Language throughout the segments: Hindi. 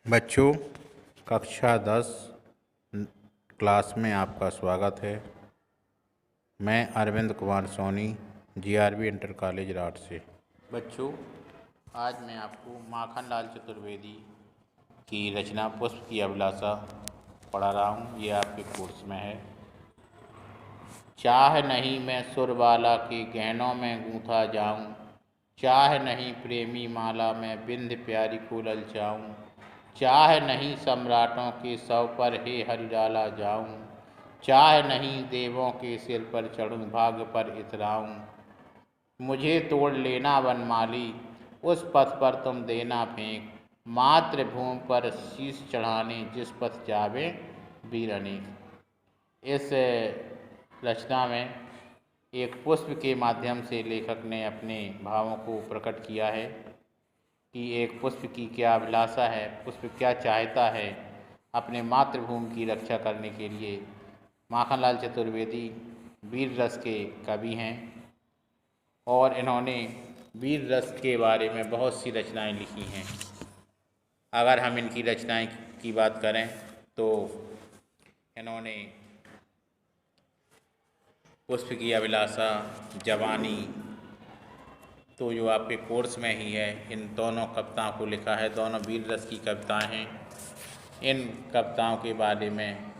बच्चों, कक्षा 10 क्लास में आपका स्वागत है। मैं Arvind Kumar Soni, GRB inter college Rath से। बच्चों, आज मैं आपको माखनलाल चतुर्वेदी की रचना पुष्प की अभिलाषा पढ़ा रहा हूँ। ये आपके कोर्स में है। चाह नहीं मैं सुरबाला के गहनों में गूंथा जाऊँ, चाह नहीं प्रेमी माला में बिंद प्यारी को ललचाऊँ, चाह नहीं सम्राटों के सौ पर हे हरि डाला जाऊँ, चाह नहीं देवों के सिर पर चढ़ूँ भाग्य पर इतराऊँ। मुझे तोड़ लेना वनमाली, उस पथ पर तुम देना फेंक, मातृभूमि पर शीश चढ़ाने जिस पथ जावे वीर अनेक। इस रचना में एक पुष्प के माध्यम से लेखक ने अपने भावों को प्रकट किया है कि एक पुष्प की क्या अभिलाषा है, पुष्प क्या चाहता है अपने मातृभूमि की रक्षा करने के लिए। माखनलाल चतुर्वेदी वीर रस के कवि हैं और इन्होंने वीर रस के बारे में बहुत सी रचनाएं लिखी हैं। अगर हम इनकी रचनाएं की बात करें तो इन्होंने पुष्प की अभिलाषा, जवानी, तो जो आपके कोर्स में ही है, इन दोनों कविताओं को लिखा है। दोनों वीर रस की कविताएं हैं। इन कविताओं के बारे में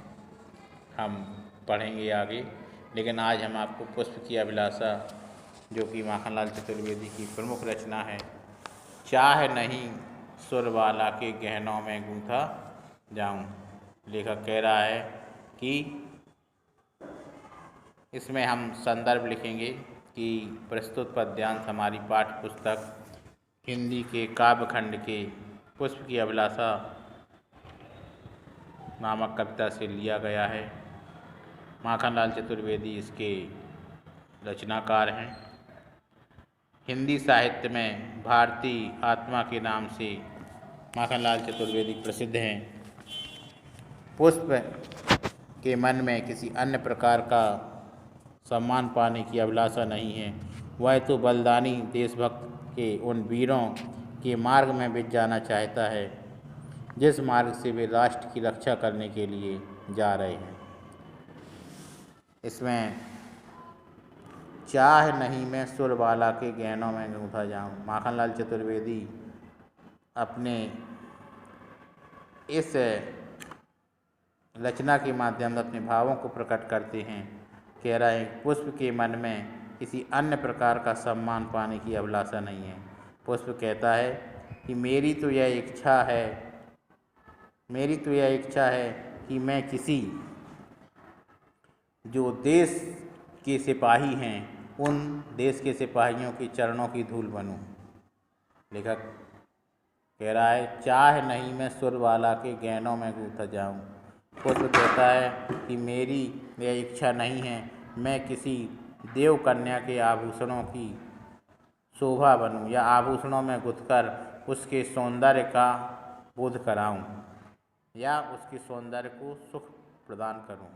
हम पढ़ेंगे आगे, लेकिन आज हम आपको पुष्प की अभिलाषा, जो कि माखनलाल चतुर्वेदी की प्रमुख रचना है, चाह नहीं सुरबाला के गहनों में गूंथा जाऊं। लेखक कह रहा है कि इसमें हम संदर्भ लिखेंगे कि प्रस्तुत पद्यांश हमारी पाठ्य पुस्तक हिंदी के काव्यखंड के पुष्प की अभिलाषा नामक कविता से लिया गया है। माखनलाल चतुर्वेदी इसके रचनाकार हैं। हिंदी साहित्य में भारतीय आत्मा के नाम से माखनलाल चतुर्वेदी प्रसिद्ध हैं। पुष्प के मन में किसी अन्य प्रकार का सम्मान पाने की अभिलाषा नहीं है। वह तो बलिदानी देशभक्त के उन वीरों के मार्ग में बिछ जाना चाहता है जिस मार्ग से वे राष्ट्र की रक्षा करने के लिए जा रहे हैं। इसमें चाह नहीं मैं सुरबाला के गहनों में गूंथा जाऊं। माखनलाल चतुर्वेदी अपने इस रचना के माध्यम से अपने भावों को प्रकट करते हैं। कह रहा है पुष्प के मन में किसी अन्य प्रकार का सम्मान पाने की अभिलाषा नहीं है। पुष्प कहता है कि मेरी तो यह इच्छा है कि मैं किसी जो देश के सिपाही हैं, उन देश के सिपाहियों के चरणों की धूल बनूं। लेखक कह रहा है चाह नहीं मैं सुरबाला के गहनों में गूंथा जाऊं। पुष्प कहता है कि मेरी यह इच्छा नहीं है मैं किसी देव कन्या के आभूषणों की शोभा बनूं या आभूषणों में गुंथकर उसके सौंदर्य का बोध कराऊं या उसके सौंदर्य को सुख प्रदान करूं।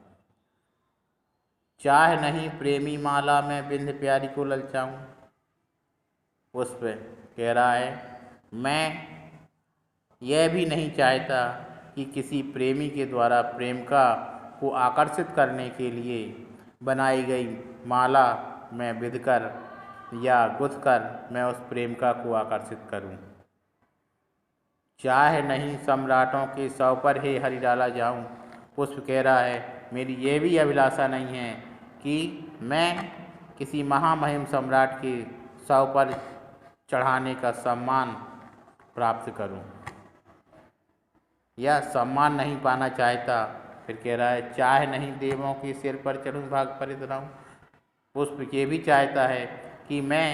चाह नहीं प्रेमी माला में बिंद प्यारी को ललचाऊं। पुष्प कह रहा है मैं यह भी नहीं चाहता कि किसी प्रेमी के द्वारा प्रेमिका को आकर्षित करने के लिए बनाई गई माला में बिधकर या गुथकर मैं उस प्रेमिका को आकर्षित करूं। चाह नहीं सम्राटों के सौ पर हे हरि डाला जाऊं। पुष्प कह रहा है मेरी यह भी अभिलाषा नहीं है कि मैं किसी महामहिम सम्राट के सौ पर चढ़ाने का सम्मान प्राप्त करूं या सम्मान नहीं पाना चाहता। फिर कह रहा है चाह नहीं देवों के सिर पर चढ़ूं भाग पर इतराऊं। पुष्प ये भी चाहता है कि मैं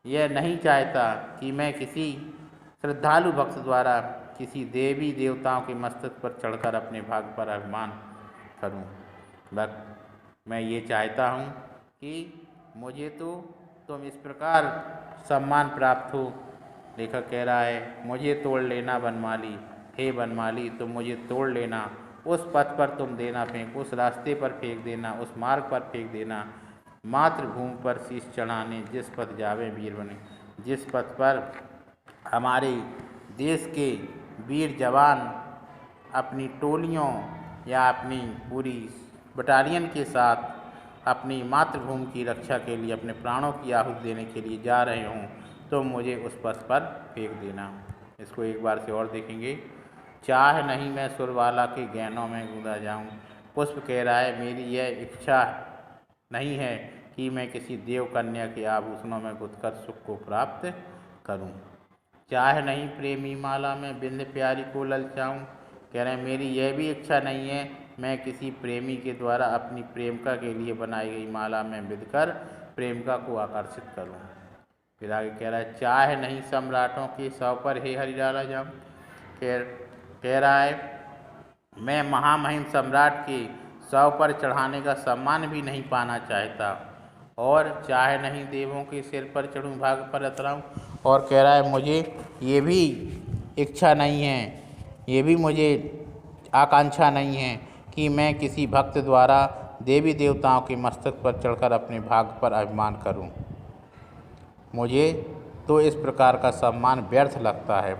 यह नहीं चाहता कि मैं किसी श्रद्धालु भक्त द्वारा किसी देवी देवताओं के मस्तक पर चढ़कर अपने भाग पर अभिमान करूं। बस मैं ये चाहता हूं कि मुझे तो तुम इस प्रकार सम्मान प्राप्त हो। लेखक कह रहा है मुझे तोड़ लेना वनमाली, हे वनमाली तुम मुझे तोड़ लेना, उस पथ पर तुम देना फेंक, उस रास्ते पर फेंक देना, उस मार्ग पर फेंक देना, मातृभूमि पर शीश चढ़ाने जिस पथ जावे वीर बने। जिस पथ पर हमारे देश के वीर जवान अपनी टोलियों या अपनी पूरी बटालियन के साथ अपनी मातृभूमि की रक्षा के लिए अपने प्राणों की आहुति देने के लिए जा रहे हों तो मुझे उस पथ पर फेंक देना। इसको एक बार से और देखेंगे। चाह नहीं मैं सुरबाला के गहनों में गूंथा जाऊं। पुष्प कह रहा है मेरी यह इच्छा नहीं है कि मैं किसी देव कन्या के आभूषणों में गुंथकर सुख को प्राप्त करूं। चाह नहीं प्रेमी माला में बिंद प्यारी को ललचाऊं। कह रहे हैं मेरी यह भी इच्छा नहीं है मैं किसी प्रेमी के द्वारा अपनी प्रेमिका के लिए बनाई गई माला में बिंधकर प्रेमिका को आकर्षित करूं। फिर आगे कह रहा है चाह नहीं सम्राटों के सौ पर हे हरि डाला जाऊं। कह रहा है मैं महामहिम सम्राट के सौ पर चढ़ाने का सम्मान भी नहीं पाना चाहता और चाहे नहीं देवों के सिर पर चढ़ूं भाग पर अतराऊं। और कह रहा है मुझे ये भी इच्छा नहीं है, ये भी मुझे आकांक्षा नहीं है कि मैं किसी भक्त द्वारा देवी देवताओं के मस्तक पर चढ़कर अपने भाग पर अभिमान करूं। मुझे तो इस प्रकार का सम्मान व्यर्थ लगता है।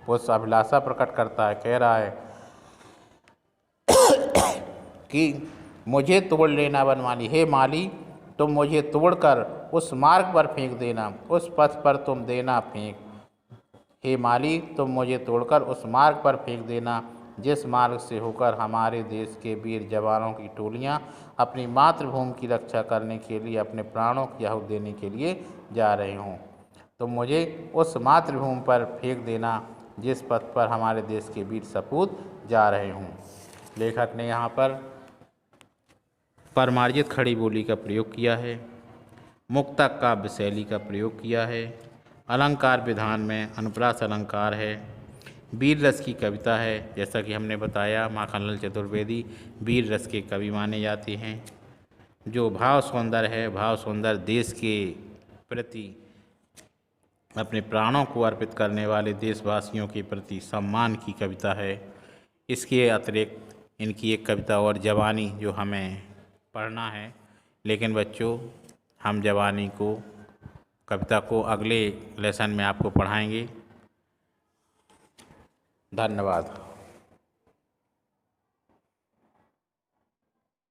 वो अभिलाषा प्रकट करता है, कह रहा है कि मुझे तोड़ लेना बनमाली, हे माली तुम मुझे तोड़कर उस मार्ग पर फेंक देना, उस पथ पर तुम देना फेंक। हे माली तुम मुझे तोड़कर उस मार्ग पर फेंक देना जिस मार्ग से होकर हमारे देश के वीर जवानों की टोलियां अपनी मातृभूमि की रक्षा करने के लिए अपने प्राणों की आहुति देने के लिए जा रहे हों। तो मुझे उस मातृभूमि पर फेंक देना जिस पथ पर हमारे देश के वीर सपूत जा रहे हों। लेखक ने यहाँ पर परमार्जित खड़ी बोली का प्रयोग किया है, मुक्तक काव्य शैली का प्रयोग किया है, अलंकार विधान में अनुप्रास अलंकार है, वीर रस की कविता है। जैसा कि हमने बताया माखनलाल चतुर्वेदी वीर रस के कवि माने जाते हैं। जो भाव सौंदर्य है, भाव सौंदर्य देश के प्रति अपने प्राणों को अर्पित करने वाले देशवासियों के प्रति सम्मान की कविता है। इसके अतिरिक्त इनकी एक कविता और जवानी जो हमें पढ़ना है, लेकिन बच्चों हम जवानी को कविता को अगले लेसन में आपको पढ़ाएंगे। धन्यवाद।